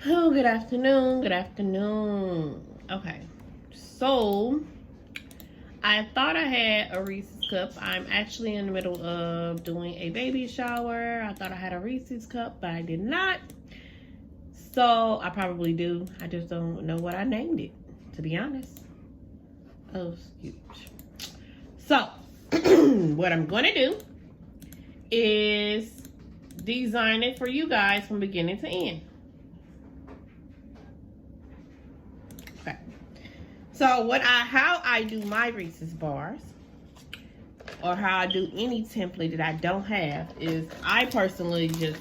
Oh, good afternoon. Good afternoon. Okay, so I thought I had a Reese's cup. I'm actually in the middle of doing a baby shower. I thought I had a Reese's cup, but I did not. So I probably do. I just don't know what I named it, to be honest. Oh, huge. So what I'm going to do is design it for you guys from beginning to end. Okay. So how I do my Reese's bars, or how I do any template that I don't have, is I personally just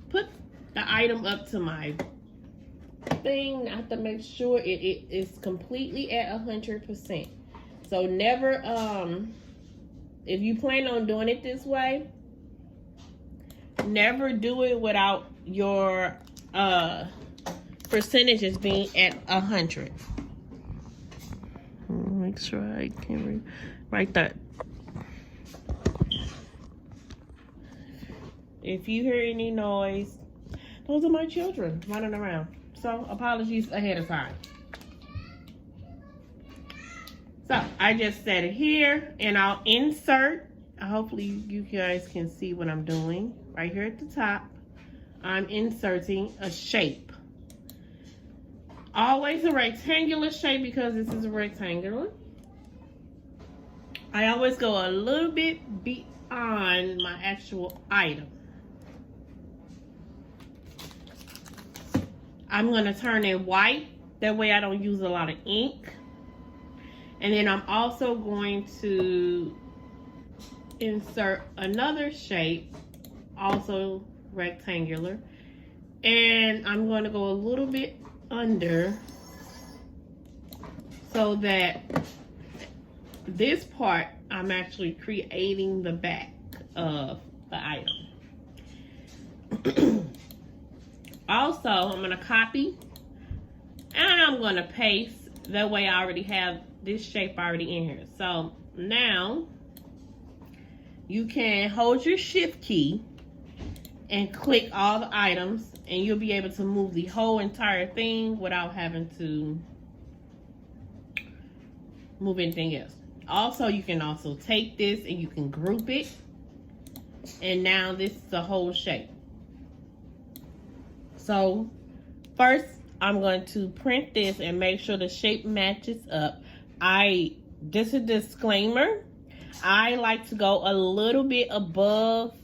put the item up to my thing. I have to make sure it is completely at 100%. So never, if you plan on doing it this way, never do it without your percentages being at 100. Make sure I can write that. If you hear any noise, those are my children running around. So apologies ahead of time. So I just set it here, and I'll insert. Hopefully you guys can see what I'm doing. Right here at the top, I'm inserting a shape. Always a rectangular shape because this is a rectangular. I always go a little bit beyond my actual item. I'm going to turn it white. That way I don't use a lot of ink. And then I'm also going to insert another shape, also rectangular. And I'm going to go a little bit under so that this part, I'm actually creating the back of the item. Also, I'm going to copy and I'm going to paste. That way I already have this shape already in here. So now you can hold your shift key and click all the items, and you'll be able to move the whole entire thing without having to move anything else. Also, you can also take this and you can group it, and now this is the whole shape. So first I'm going to print this and make sure the shape matches up. Just a disclaimer, I like to go a little bit above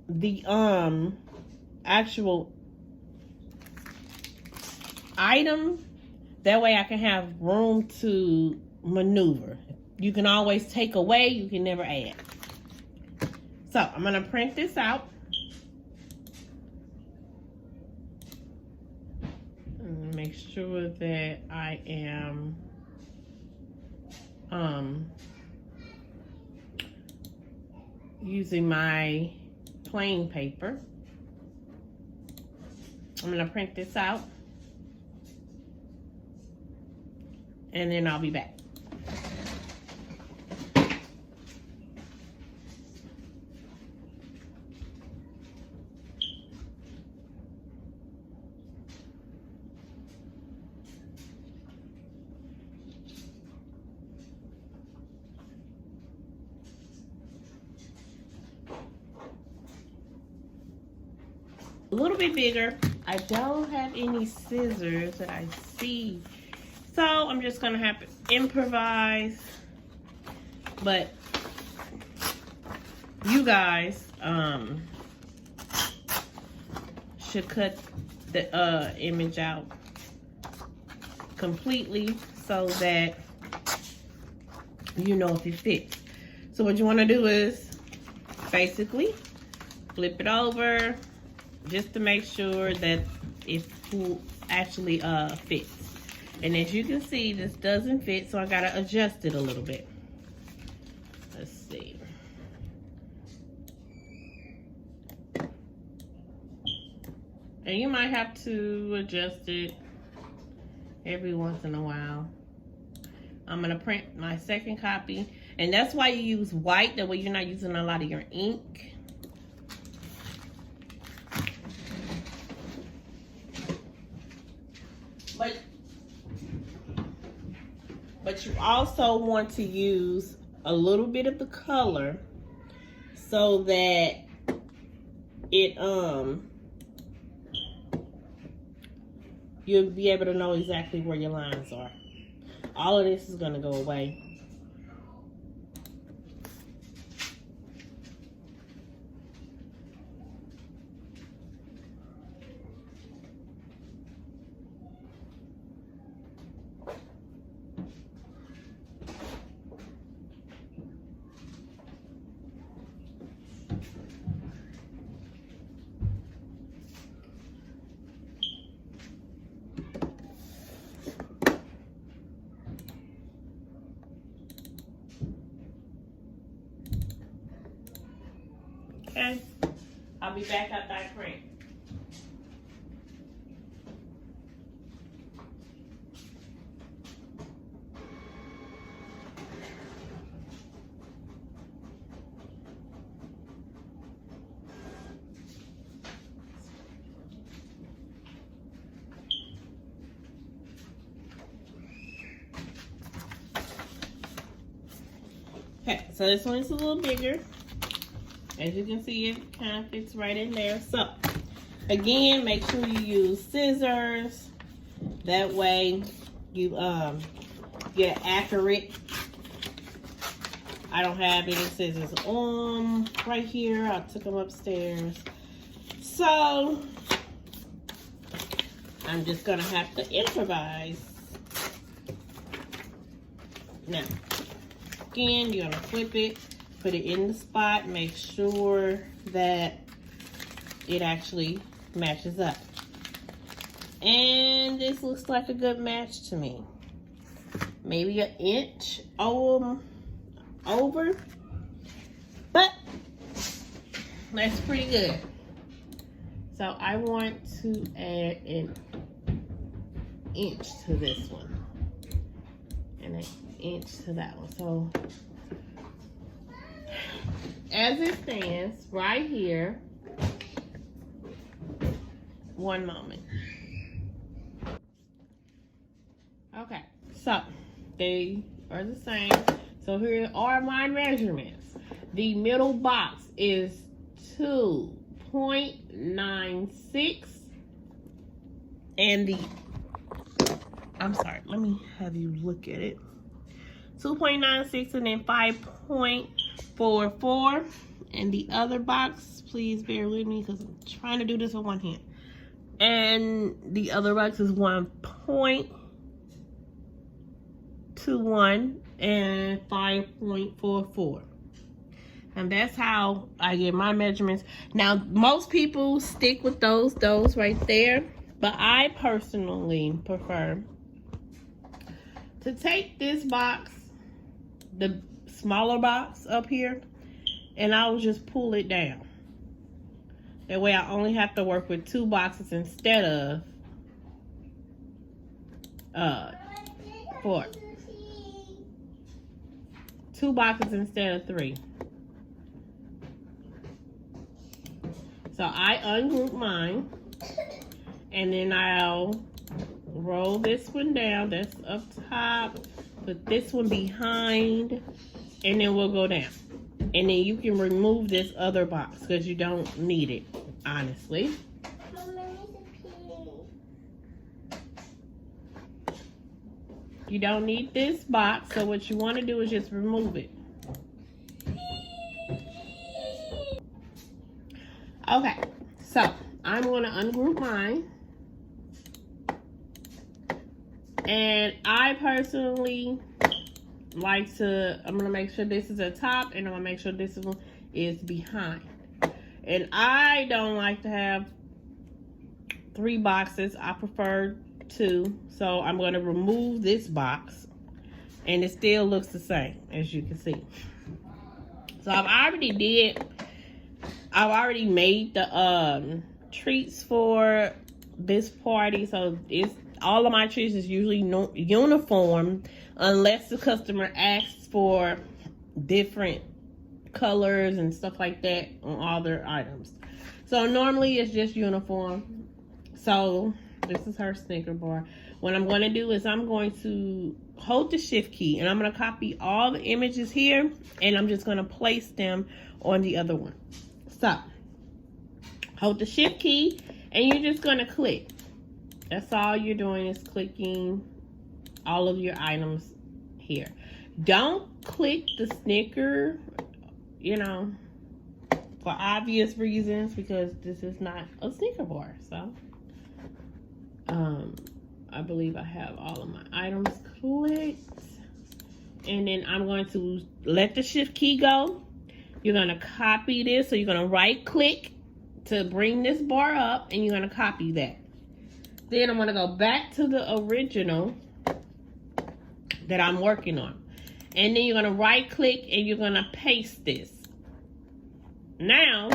the actual item. That way I can have room to maneuver. You can always take away, you can never add. So I'm going to print this out. Make sure that I am using my plain paper. I'm going to print this out, and then I'll be back. A little bit bigger. I don't have any scissors that I see, so I'm just gonna have to improvise. But you guys should cut the image out completely so that you know if it fits. So what you want to do is basically flip it over, just to make sure that it actually fits. And as you can see, this doesn't fit, so I gotta adjust it a little bit. Let's see. And you might have to adjust it every once in a while. I'm gonna print my second copy, and that's why you use white, that way you're not using a lot of your ink. But you also want to use a little bit of the color so that it you'll be able to know exactly where your lines are. All of this is going to go away. Okay, I'll be back after I print. Okay, so this one is a little bigger. As you can see, it kind of fits right in there. So, again, make sure you use scissors. That way, you get accurate. I don't have any scissors on right here. I took them upstairs. So, I'm just going to have to improvise. Now, again, you're going to flip it. Put it in the spot, make sure that it actually matches up. And this looks like a good match to me. Maybe an inch over, but that's pretty good. So I want to add an inch to this one and an inch to that one. So as it stands right here, one moment. Okay, so they are the same. So here are my measurements. The middle box is 2.96 and I'm sorry, let me have you look at it. 2.96 and then 5.44, and the other box, please bear with me because I'm trying to do this with one hand, and the other box is 1.21 and 5.44, and that's how I get my measurements. Now most people stick with those right there, but I personally prefer to take this box, the smaller box up here, and I'll just pull it down. That way I only have to work with 2 boxes instead of 4. 2 boxes instead of 3. So I ungroup mine, and then I'll roll this one down, that's up top, put this one behind, and then we'll go down. And then you can remove this other box because you don't need it, honestly. You don't need this box, so what you want to do is just remove it. Okay, so I'm going to ungroup mine. And I personally like to, I'm going to make sure this is at top, and I'm going to make sure this one is behind. And I don't like to have 3 boxes. I prefer 2. So I'm going to remove this box, and it still looks the same, as you can see. So I've already made the treats for this party. So it's all of my treats is usually uniform, unless the customer asks for different colors and stuff like that on all their items. So normally it's just uniform. So This is her Snicker bar. What I'm going to do is I'm going to hold the shift key and I'm going to copy all the images here and I'm just going to place them on the other one. So, hold the shift key and you're just going to click. That's all you're doing is clicking all of your items here. Don't click the Snicker, you know, for obvious reasons, because this is not a Snicker bar. So, I believe I have all of my items clicked. And then I'm going to let the shift key go. You're going to copy this. So you're going to right click to bring this bar up and you're going to copy that. Then I'm going to go back to the original that I'm working on. And then you're going to right click and you're going to paste this. Now,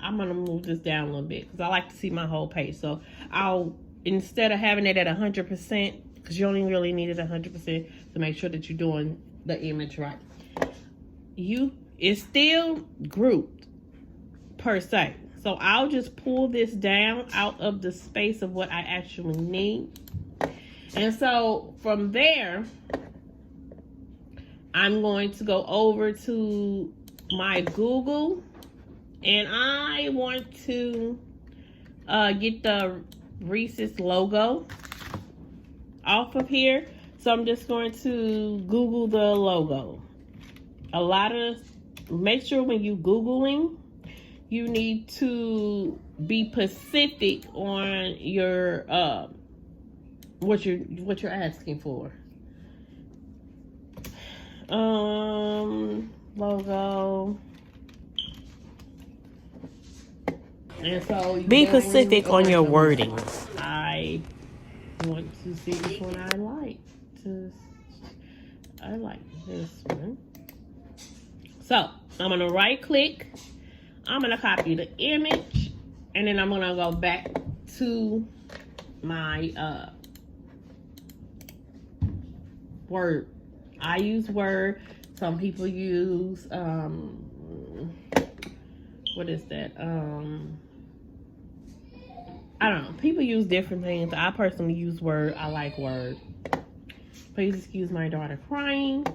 I'm going to move this down a little bit because I like to see my whole page. So I'll, instead of having it at 100%, because you only really need it 100% to make sure that you're doing the image right. It's still grouped per se. So I'll just pull this down out of the space of what I actually need. And so from there, I'm going to go over to my Google and I want to get the Reese's logo off of here. So I'm just going to Google the logo. Make sure when you Googling, you need to be specific on your what you're asking for. Logo. And so be specific on your wording. I want to see which one I like. I like this one. So I'm gonna right click. I'm gonna copy the image, and then I'm gonna go back to my Word. I use Word. Some people use what is that? I don't know. People use different things. I personally use Word. I like Word. Please excuse my daughter crying.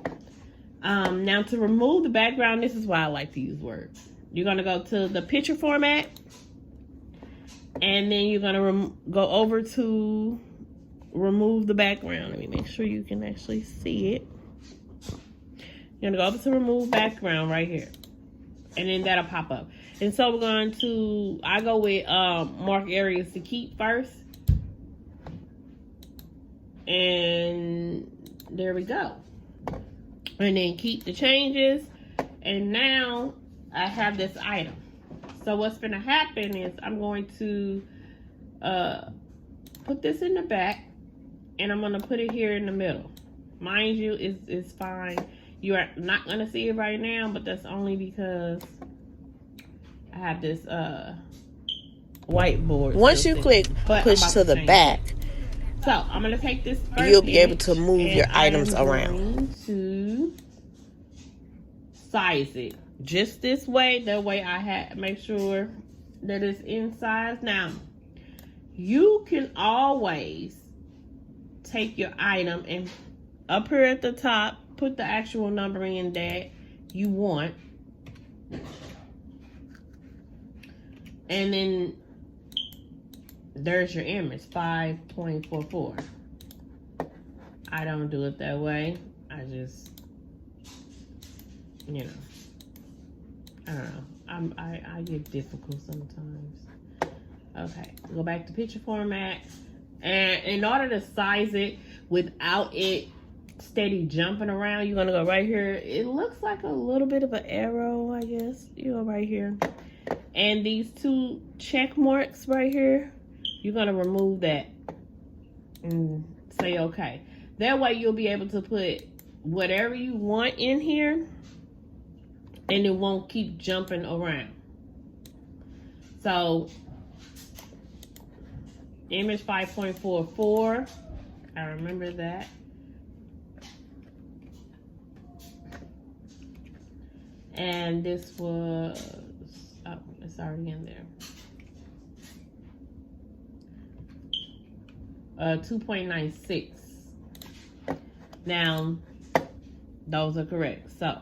Now to remove the background, this is why I like to use Word. You're going to go to the picture format. And then you're going to go over to remove the background. Let me make sure you can actually see it. You're going to go over to remove background right here. And then that'll pop up. And so we're going to, I go with mark areas to keep first. And there we go. And then keep the changes. And now I have this item. So what's going to happen is I'm going to put this in the back. And I'm going to put it here in the middle. Mind you, it's fine. You are not going to see it right now, but that's only because I have this whiteboard. Once you click push to the back, so I'm going to take this first you'll be able to move your items around. I'm going to size it just this way. That way I make sure that it's in size. Now, you can always take your item and up here at the top, put the actual number in that you want. And then there's your image, 5.44. I don't do it that way. I just, you know, I don't know. I get difficult sometimes. Okay, go back to picture format. And in order to size it without it steady jumping around, you're gonna go right here. It looks like a little bit of an arrow, I guess. You go right here. And these two check marks right here, you're gonna remove that and say okay. That way you'll be able to put whatever you want in here and it won't keep jumping around. So image 5.44, I remember that. And this was, oh, it's already in there. 2.96. Now, those are correct. So,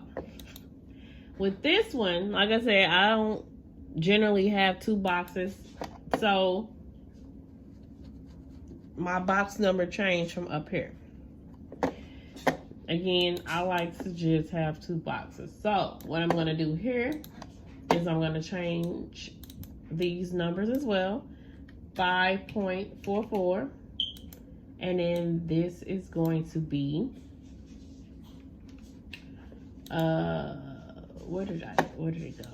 with this one, like I said, I don't generally have 2 boxes. So, my box number changed from up here. Again, I like to just have 2 boxes. So, what I'm going to do here is I'm going to change these numbers as well. 5.44. And then this is going to be where did it go?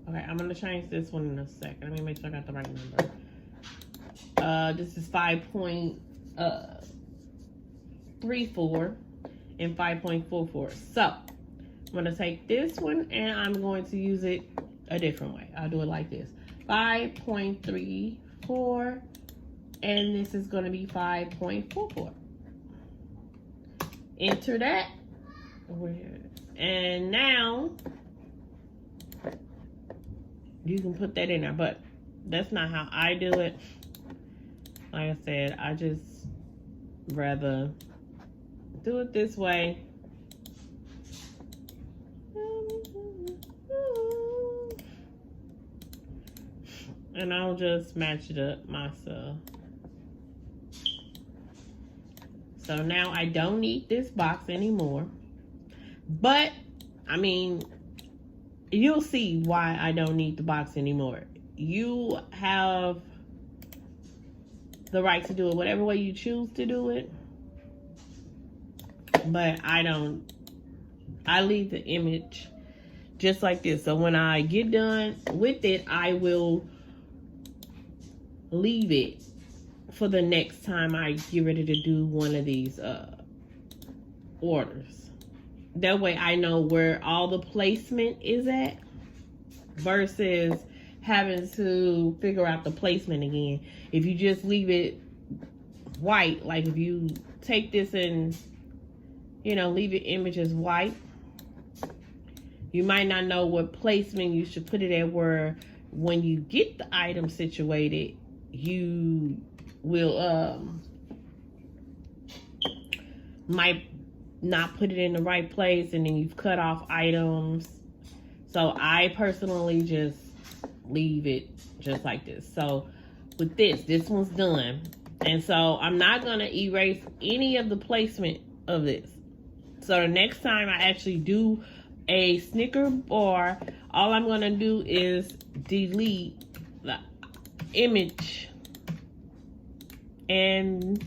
Okay, I'm gonna change this one in a second. Let me make sure I got the right number. This is 5.34 and 5.44. So I'm gonna take this one and I'm going to use it a different way. I'll do it like this: 5.34, and this is gonna be 5.44. Enter that. And now you can put that in there, but that's not how I do it. Like I said, I just rather do it this way. And I'll just match it up myself. So now I don't need this box anymore. But, I mean, you'll see why I don't need the box anymore. You have the right to do it whatever way you choose to do it. But I don't. I leave the image just like this. So when I get done with it, I will leave it for the next time I get ready to do one of these orders. That way I know where all the placement is at versus having to figure out the placement again. If you just leave it white, like if you take this and, you know, leave your image as white, you might not know what placement you should put it at, where when you get the item situated, you will might not put it in the right place, and then you've cut off items. So I personally just leave it just like this. So with this one's done, and so I'm not gonna erase any of the placement of this. So the next time I actually do a Snicker bar, all I'm gonna do is delete the image and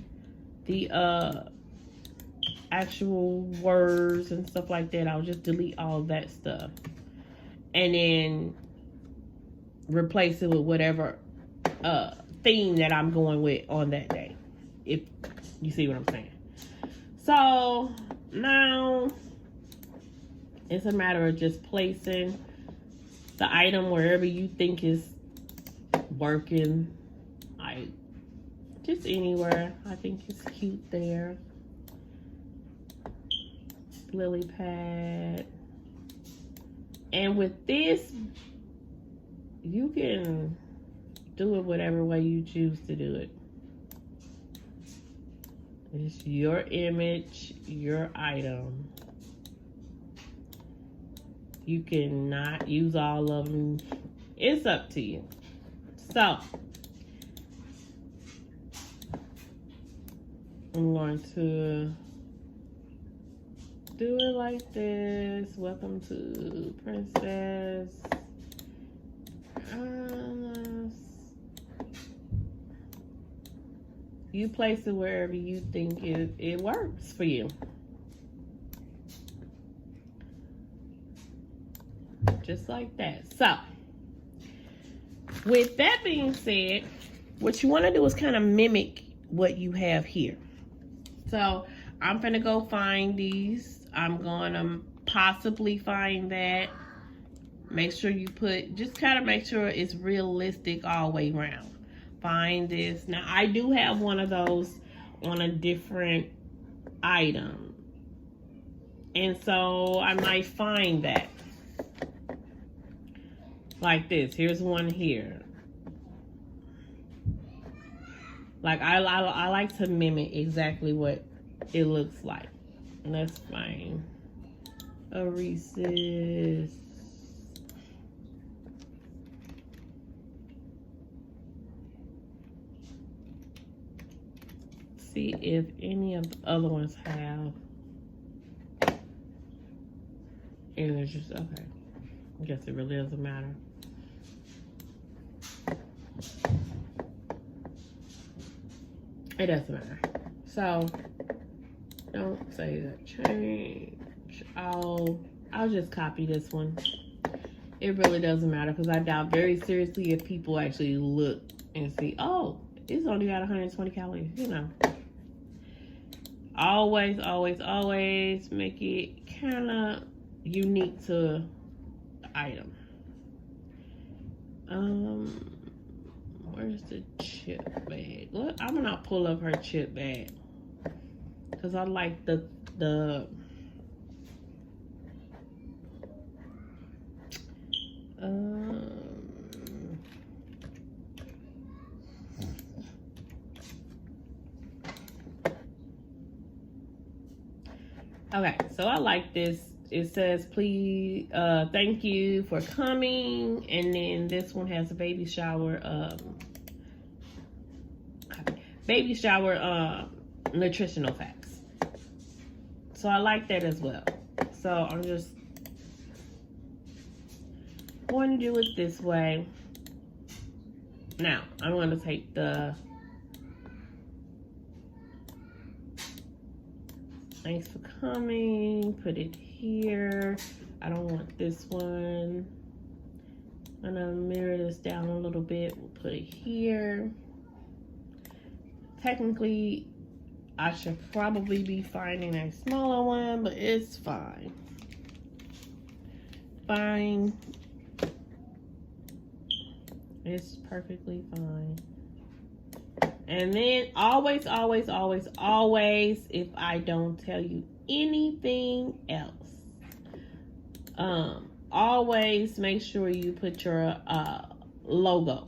the actual words and stuff like that. I'll just delete all of that stuff and then replace it with whatever theme that I'm going with on that day, if you see what I'm saying. So now it's a matter of just placing the item wherever you think is working. Just anywhere. I think it's cute there. Lily pad. And with this, you can do it whatever way you choose to do it. It's your image, your item. You cannot use all of them. It's up to you. So I'm going to do it like this. Welcome to Princess. You place it wherever you think it works for you. Just like that. So, with that being said, what you want to do is kind of mimic what you have here. So, I'm gonna go find these. I'm gonna possibly find that. Make sure you just kind of make sure it's realistic all the way around. Find this. Now, I do have one of those on a different item. And so, I might find that. Like this. Here's one here. Like, I like to mimic exactly what it looks like. And that's fine. A Reese's. See if any of the other ones have. And it's just, okay. I guess it really doesn't matter. It doesn't matter. So, don't say that change. I'll just copy this one. It really doesn't matter because I doubt very seriously if people actually look and see, oh, it's only got 120 calories, you know. Always, always, always make it kind of unique to the item. Where's the chip bag? Look, I'm gonna pull up her chip bag because I like the okay, so I like this. It says, please, thank you for coming. And then this one has a baby shower, nutritional facts. So I like that as well. So I'm just going to do it this way. Now, I'm going to take the thanks for coming, put it here. I don't want this one. I'm gonna mirror this down a little bit. We'll put it here. Technically, I should probably be finding a smaller one, but it's fine. Fine. It's perfectly fine. And then always, always, always, always, if I don't tell you anything else, always make sure you put your logo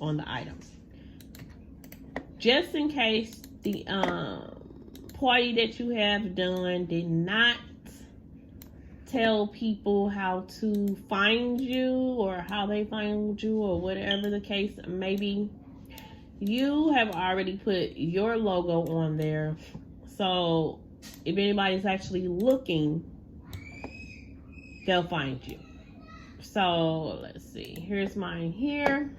on the item. Just in case the party that you have done did not tell people how to find you or how they find you or whatever the case may be. You have already put your logo on there, so if anybody's actually looking, they'll find you. So let's see. Here's mine here.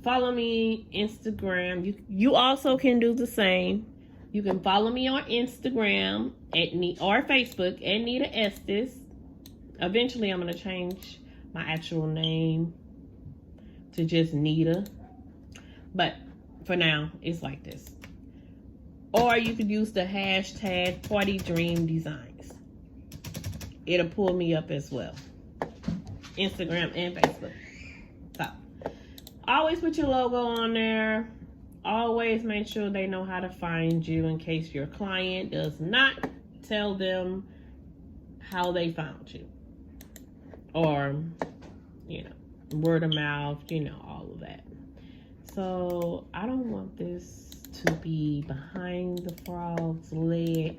Follow me Instagram. You also can do the same. You can follow me on Instagram or Facebook at Nita Estes. Eventually, I'm gonna change my actual name to just Nita, but for now it's like this. Or you could use the hashtag Party Dream Designs. It'll pull me up as well, Instagram and Facebook. So always put your logo on there. Always make sure they know how to find you in case your client does not tell them how they found you, or you know, word of mouth, you know, all of that. So I don't want this to be behind the frog's leg,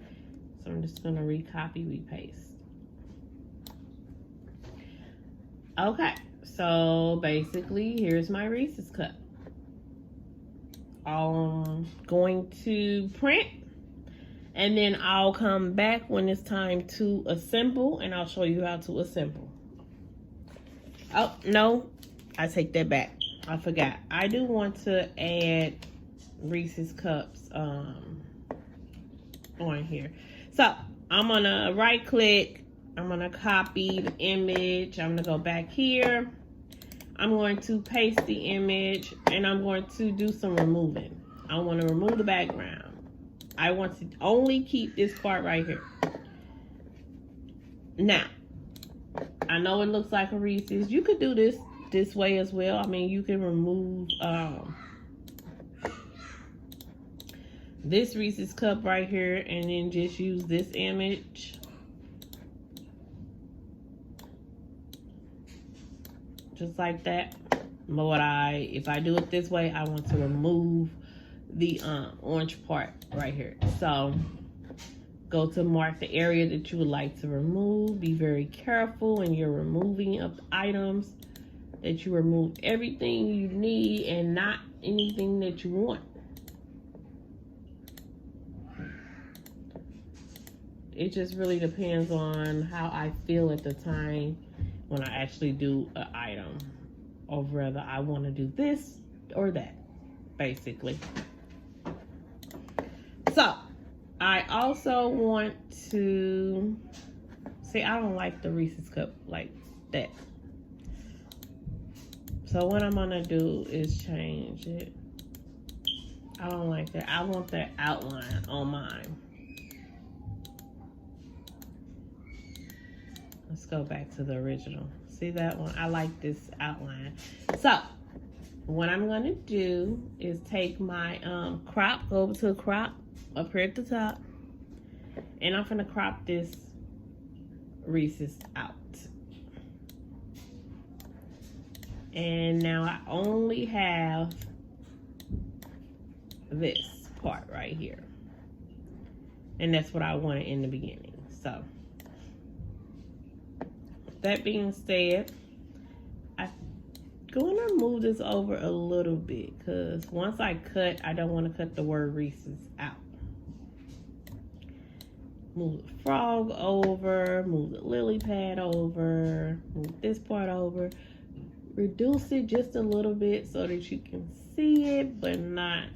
so I'm just gonna recopy, repaste. Okay, so basically here's my Reese's cup. I'm going to print, and then I'll come back when it's time to assemble, and I'll show you how to assemble. Oh, no, I take that back. I forgot. I do want to add Reese's cups on here. So I'm gonna right click. I'm gonna copy the image. I'm gonna go back here. I'm going to paste the image, and I'm going to do some removing. I want to remove the background. I want to only keep this part right here. Now, I know it looks like a Reese's. You could do this way as well. I mean, you can remove this Reese's cup right here and then just use this image. Just like that. if I do it this way, I want to remove the orange part right here. So go to mark the area that you would like to remove. Be very careful when you're removing of items, that you remove everything you need and not anything that you want. It just really depends on how I feel at the time when I actually do an item, or whether I want to do this or that, basically. So I also want to see, I don't like the Reese's cup like that. So what I'm gonna do is change it. I don't like that. I want that outline on mine. Let's go back to the original. See that one? I like this outline. So what I'm gonna do is take my crop, go over to the crop up here at the top, and I'm gonna crop this Reese's out. And now I only have this part right here, and that's what I wanted in the beginning. So that being said, I'm gonna move this over a little bit, because once I cut, I don't want to cut the word Reese's out. Move the frog over, move the lily pad over, move this part over. Reduce it just a little bit so that you can see it, but not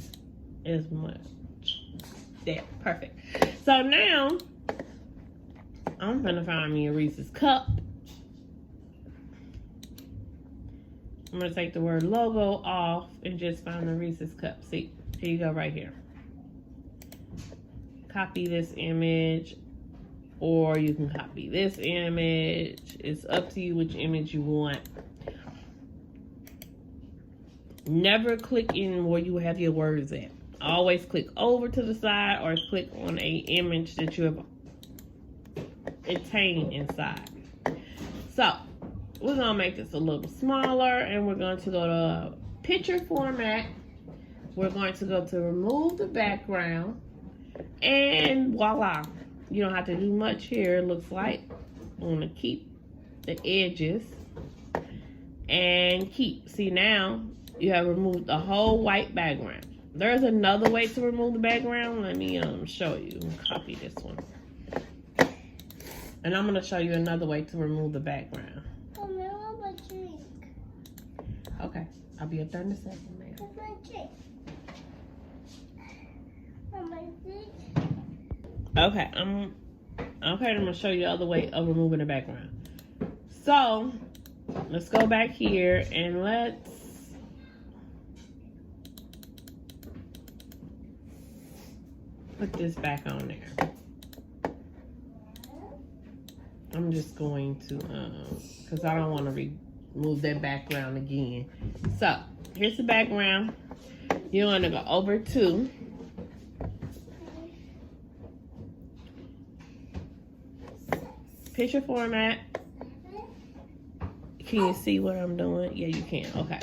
as much. There, perfect. So now, I'm gonna find me a Reese's cup. I'm gonna take the word logo off and just find the Reese's cup. See, here you go right here. Copy this image, or you can copy this image. It's up to you which image you want. Never click in where you have your words at. Always click over to the side or click on a image that you have obtained inside. So we're gonna make this a little smaller, and we're going to go to picture format. We're going to go to remove the background, and voila, you don't have to do much here. It looks like I'm gonna keep the edges and keep. See, now you have removed the whole white background. There's another way to remove the background. Let me show you. Copy this one, and I'm gonna show you another way to remove the background. Okay, I'll be up there in a second, man. Okay, I'm gonna show you the other way of removing the background. So let's go back here and let's put this back on there. I'm just going to because I don't want to remove that background again. So here's the background. You're going to go over to picture format. Can you see what I'm doing? Yeah, you can. Okay.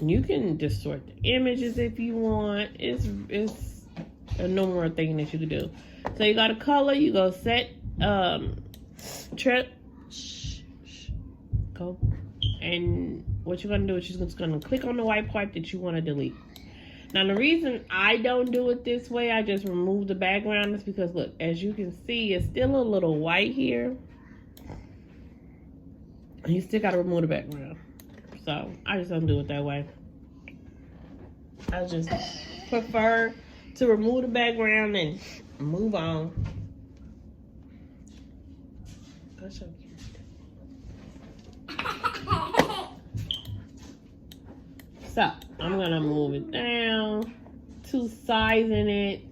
You can distort the images if you want. It's a number of things that you can do. So you got a color. You go set go, and what you're gonna do is you're just gonna click on the white part that you want to delete. Now the reason I don't do it this way, I just remove the background, is because look, as you can see, it's still a little white here. You still gotta remove the background. So I just don't do it that way. I just prefer to remove the background and move on. That's so cute. So I'm gonna move it down to sizing it,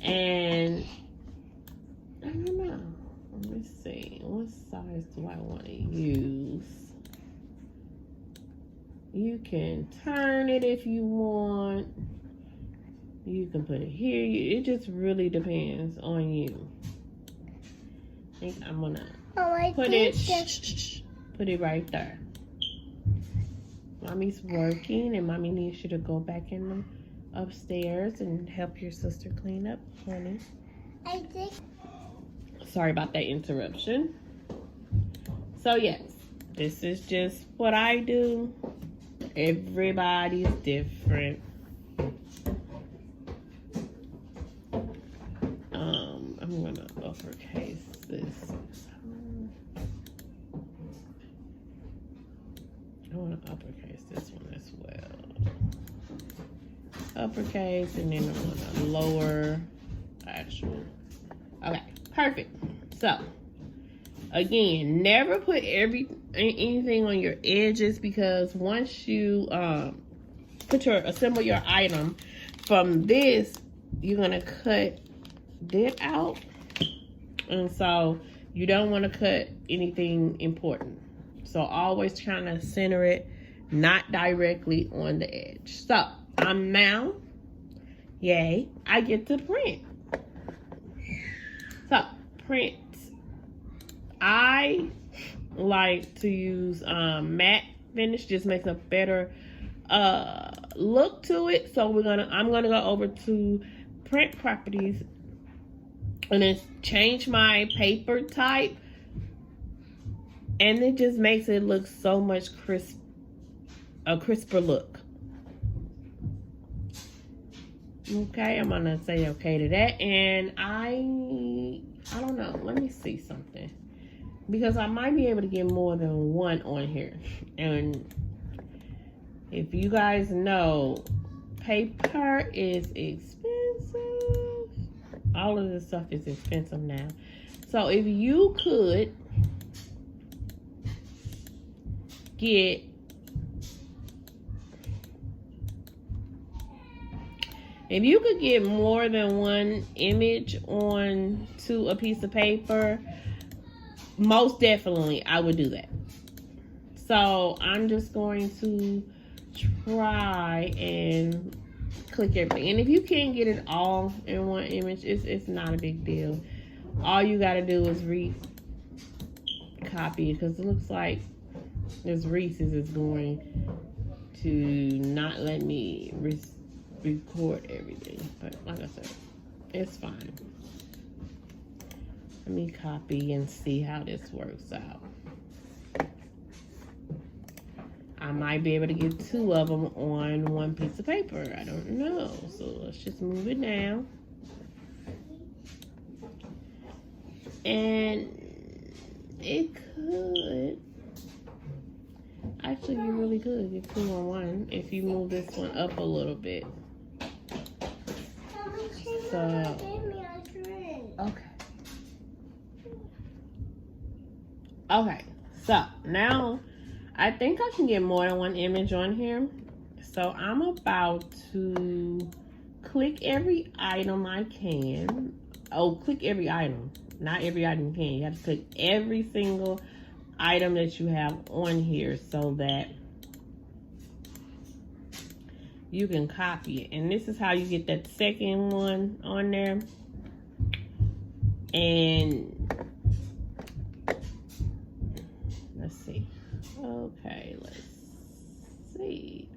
and I don't know. Let me see. What size do I want to use? You can turn it if you want. You can put it here. It just really depends on you. think I'm gonna put it right there. Mommy's working, and mommy needs you to go back in the upstairs and help your sister clean up, honey. I think. Sorry about that interruption. So yes, this is just what I do. Everybody's different. I'm gonna uppercase this. I want to uppercase this one as well. Uppercase, and then I'm gonna lower actual. Okay, perfect. So again, never put anything on your edges, because once you assemble your item from this, you're gonna cut that out, and so you don't want to cut anything important. So always trying to center it, not directly on the edge. So I'm now, yay, I get to print. So print. I like to use matte finish, just makes a better look to it. So I'm gonna go over to print properties and then change my paper type, and it just makes it look so much a crisper look. Okay, I'm gonna say okay to that, and I don't know, let me see something, because I might be able to get more than one on here. And if you guys know, paper is expensive. All of this stuff is expensive now. So if you could get more than one image on to a piece of paper, most definitely I would do that. So I'm just going to try and click everything. And if you can't get it all in one image, it's not a big deal. All you got to do is copy, because it looks like this Reese's is going to not let me record everything. But like I said, it's fine. Let me copy and see how this works out. I might be able to get two of them on one piece of paper. I don't know. So let's just move it down. And it could actually be really good. Get two on one if you move this one up a little bit. So, okay. Okay, so now I think I can get more than one image on here. So I'm about to click every item I can. Oh, click every item. Not every item you can. You have to click every single item that you have on here so that you can copy it. And this is how you get that second one on there. And let's see. Okay, let's see.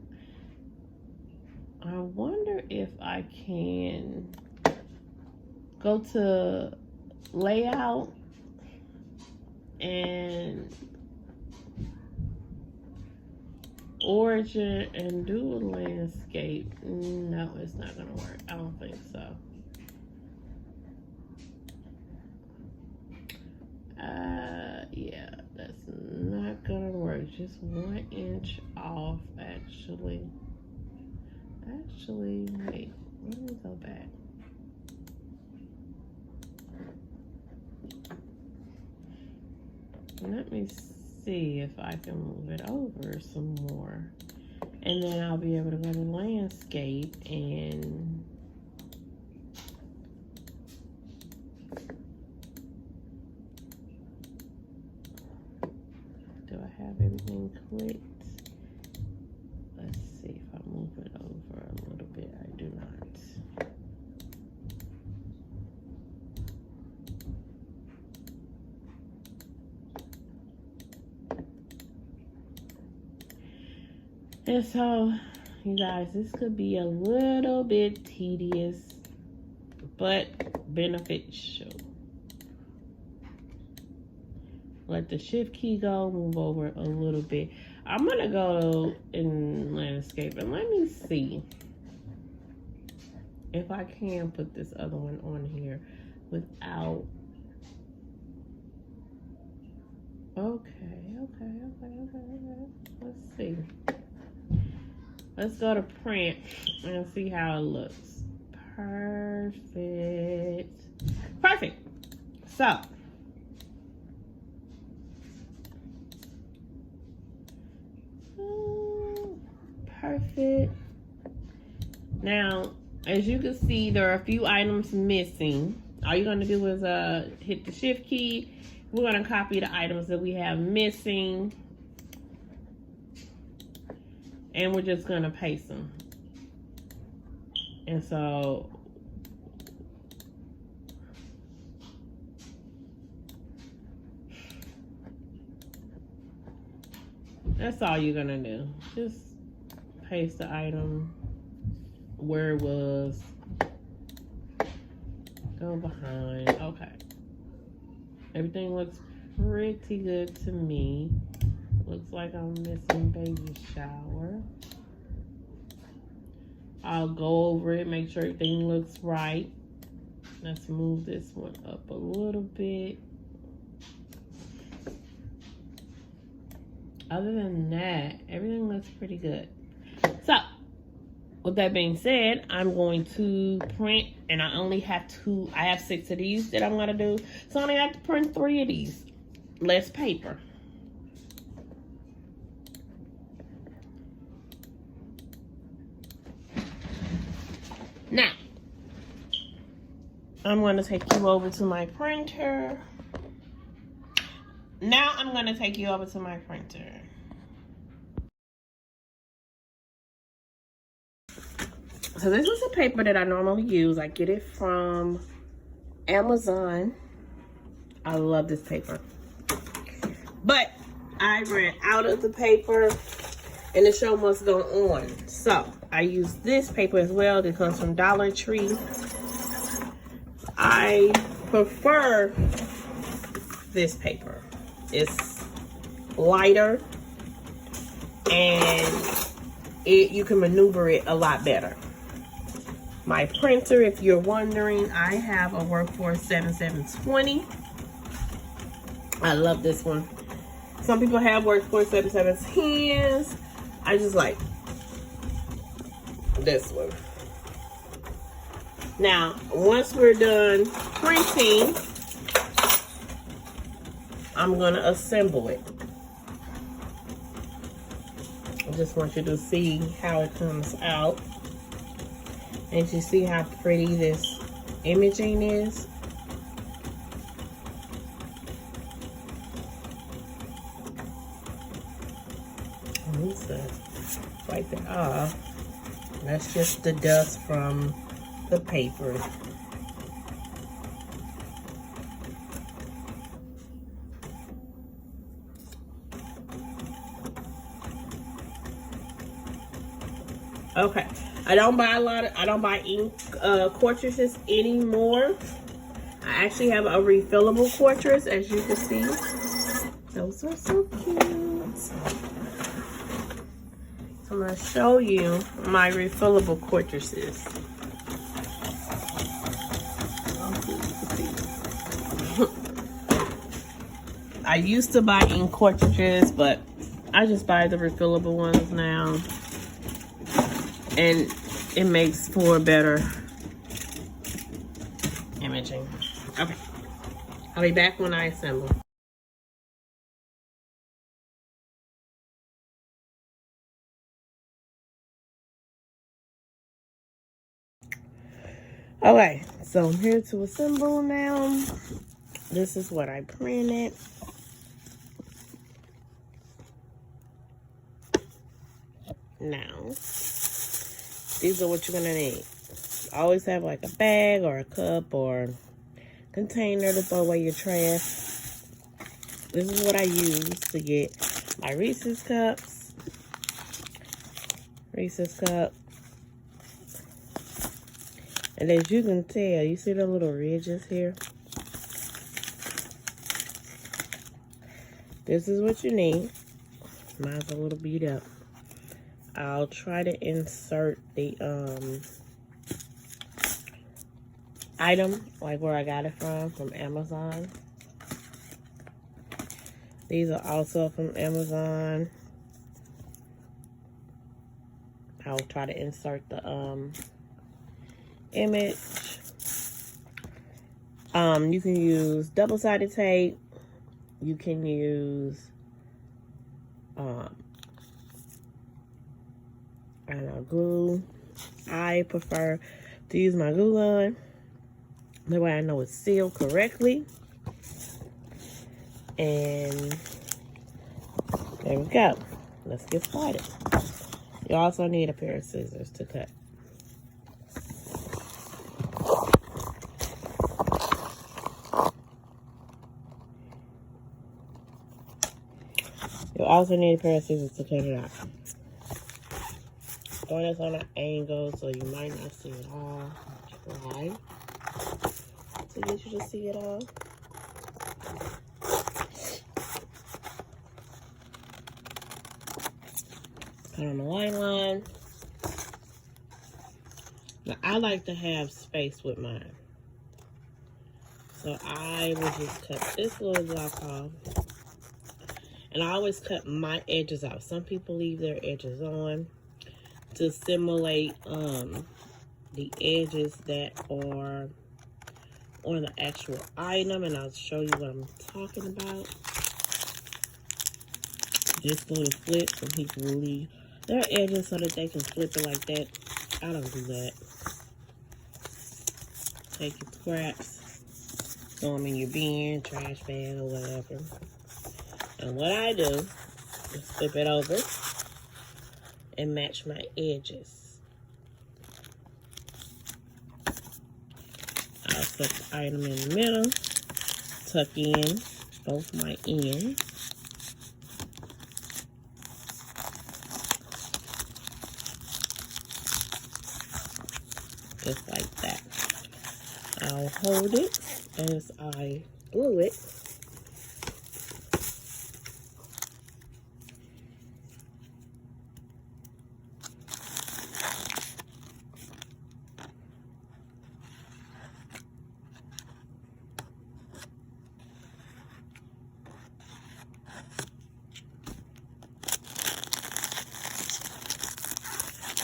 I wonder if I can go to layout and origin and do a landscape. No, it's not gonna work. I don't think so. Yeah, that's not gonna work. Just 1 inch off, actually. Wait, let me go back. Let me see if I can move it over some more. And then I'll be able to go to landscape and do I have everything clicked? Let's see if I move it over a little bit. I do not. And so, you guys, this could be a little bit tedious, but beneficial. Let the shift key go, move over a little bit. I'm gonna go in landscape and let me see if I can put this other one on here without. Okay. Let's see. Let's go to print and see how it looks. Perfect. So, perfect. Now, as you can see, there are a few items missing. All you're going to do is hit the shift key. We're going to copy the items that we have missing. And we're just going to paste them. And so, that's all you're going to do. Just paste the item where it was. Go behind. Okay. Everything looks pretty good to me. Looks like I'm missing baby shower. I'll go over it, make sure everything looks right. Let's move this one up a little bit. Other than that, everything looks pretty good. So, with that being said, I'm going to print, and I have 6 of these that I'm gonna do. So I only have to print 3 of these. Less paper. Now, I'm gonna take you over to my printer. So this is a paper that I normally use. I get it from Amazon. I love this paper. But I ran out of the paper and the show must go on. So I use this paper as well that comes from Dollar Tree. I prefer this paper. It's lighter and you can maneuver it a lot better. My printer, if you're wondering, I have a Workforce 7720. I love this one. Some people have Workforce 7710s. I just like this one. Now, once we're done printing, I'm gonna assemble it. I just want you to see how it comes out. And you see how pretty this imaging is. Wipe it off. That's just the dust from the paper. Okay, I don't buy ink cartridges anymore. I actually have a refillable cartridge, as you can see. Those are so cute. So I'm going to show you my refillable cartridges. I used to buy ink cartridges, but I just buy the refillable ones now. And it makes for better imaging. Okay. I'll be back when I assemble. Okay, so I'm here to assemble now. This is what I printed. Now, these are what you're gonna need. Always have like a bag or a cup or container to throw away your trash. This is what I use to get my Reese's cups. Reese's cup. And as you can tell, you see the little ridges here? This is what you need. Mine's a little beat up. I'll try to insert the item, like where I got it from Amazon. These are also from Amazon. I'll try to insert the image. You can use double-sided tape. You can use I don't know, glue. I prefer to use my glue gun. That way I know it's sealed correctly. And there we go. Let's get started. You also need a pair of scissors to cut. You also need a pair of scissors to cut it out. Doing this on an angle, so you might not see it all. Try to get you to see it all. Put on the white line. Now, I like to have space with mine. So I will just cut this little block off. And I always cut my edges out. Some people leave their edges on to simulate the edges that are on the actual item. And I'll show you what I'm talking about. Just go to flip, and people will leave their edges so that they can flip it like that. I don't do that. Take your scraps, throw them in your bin, trash bag, or whatever. And what I do is flip it over and match my edges. I'll put the item in the middle, tuck in both my ends. Just like that. I'll hold it as I glue it.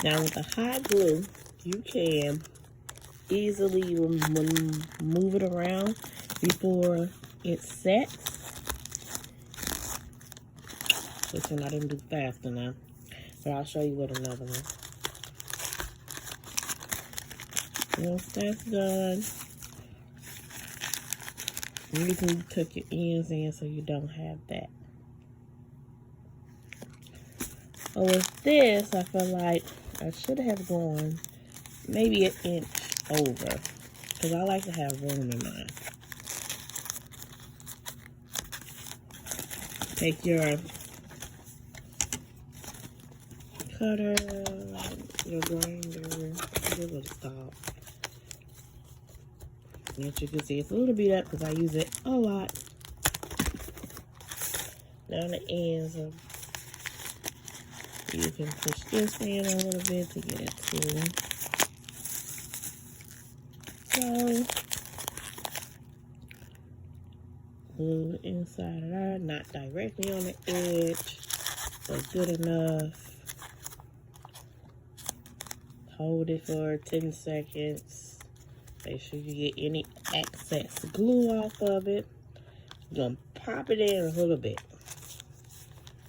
Now with the hot glue, you can easily move it around before it sets. This one I didn't do fast enough, but I'll show you with another one. Once that's done, you can tuck your ends in so you don't have that. But with this, I feel like I should have gone maybe an inch over, because I like to have room in mine. Take your cutter, your grinder, give it a stop. As you can see, it's a little beat up because I use it a lot. Now the ends of, you can push this in a little bit to get it to. So, glue the inside of that, not directly on the edge, but good enough. Hold it for 10 seconds. Make sure you get any excess glue off of it. You're gonna pop it in a little bit.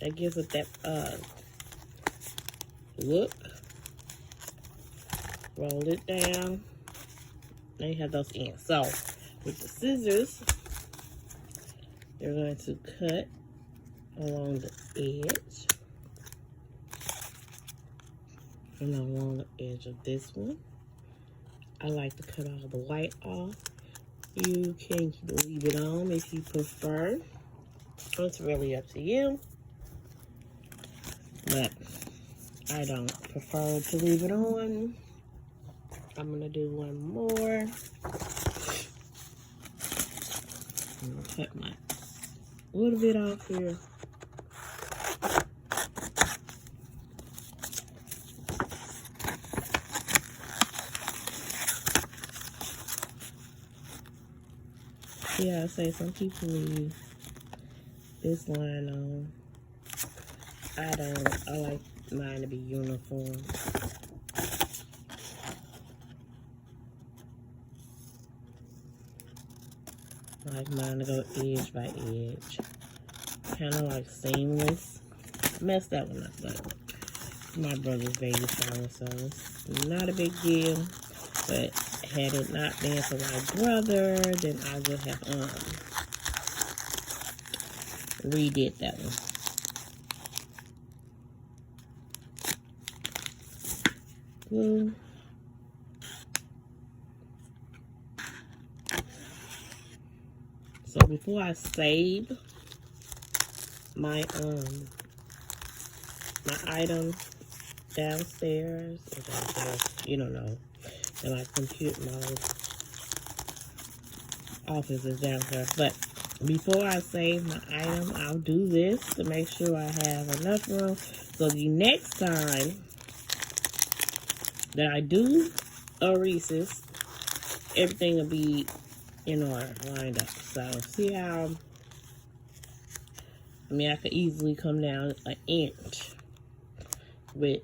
That gives it that look. Roll it down. Now you have those ends. So with the scissors, you're going to cut along the edge. And along the edge of this one. I like to cut all the white off. You can leave it on if you prefer. It's really up to you. But I don't prefer to leave it on. I'm gonna do one more. I'm gonna cut my little bit off here. Yeah, I say some people leave this line on. I don't. I like mine to be uniform. I like mine to go edge by edge. Kind of like seamless. Messed that one up, but my brother's baby shower, so it's not a big deal. But had it not been for my brother, then I would have redid that one. Glue. So before I save my item downstairs, you don't know, and my computer, my office is downstairs. But before I save my item, I'll do this to make sure I have enough room. So the next time that I do a Reese's, everything will be in order, lined up. So see how, I mean, I could easily come down an inch with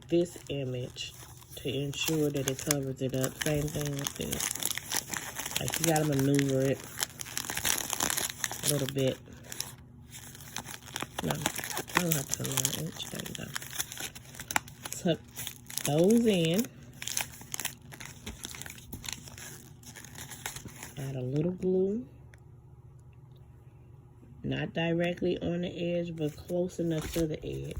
this image to ensure that it covers it up. Same thing with this. Like, you gotta maneuver it a little bit. No, I don't have to come down an inch. There you go. Tuck those in. Add a little glue. Not directly on the edge, but close enough to the edge.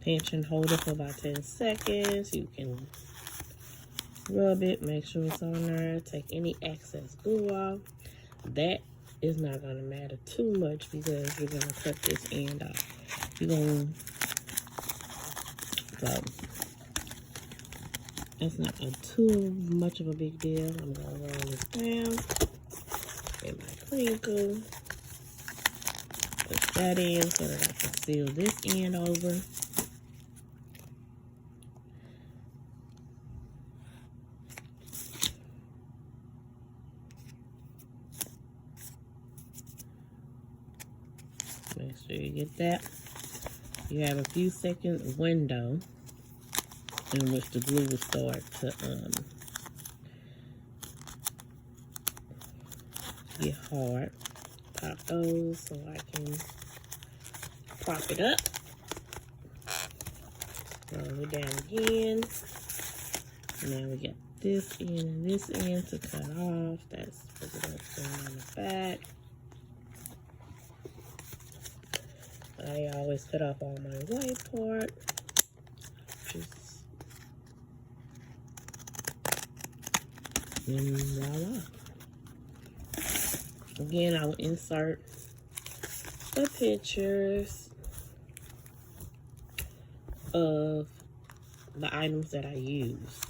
Pinch and hold it for about 10 seconds. You can rub it, make sure it's on there. Take any excess glue off. That is not going to matter too much because you're going to cut this end off. You're going to go. That's not too much of a big deal. I'm going to roll this down. Get my crinkle. Put that in so that I can seal this end over. Make sure you get that. You have a few seconds window in which the glue will start to get hard. Pop those so I can prop it up. Roll it down again. Now we got this end and this end to cut off. That's what's going on the back. I always cut off all my white part. And voila. Again, I will insert the pictures of the items that I use.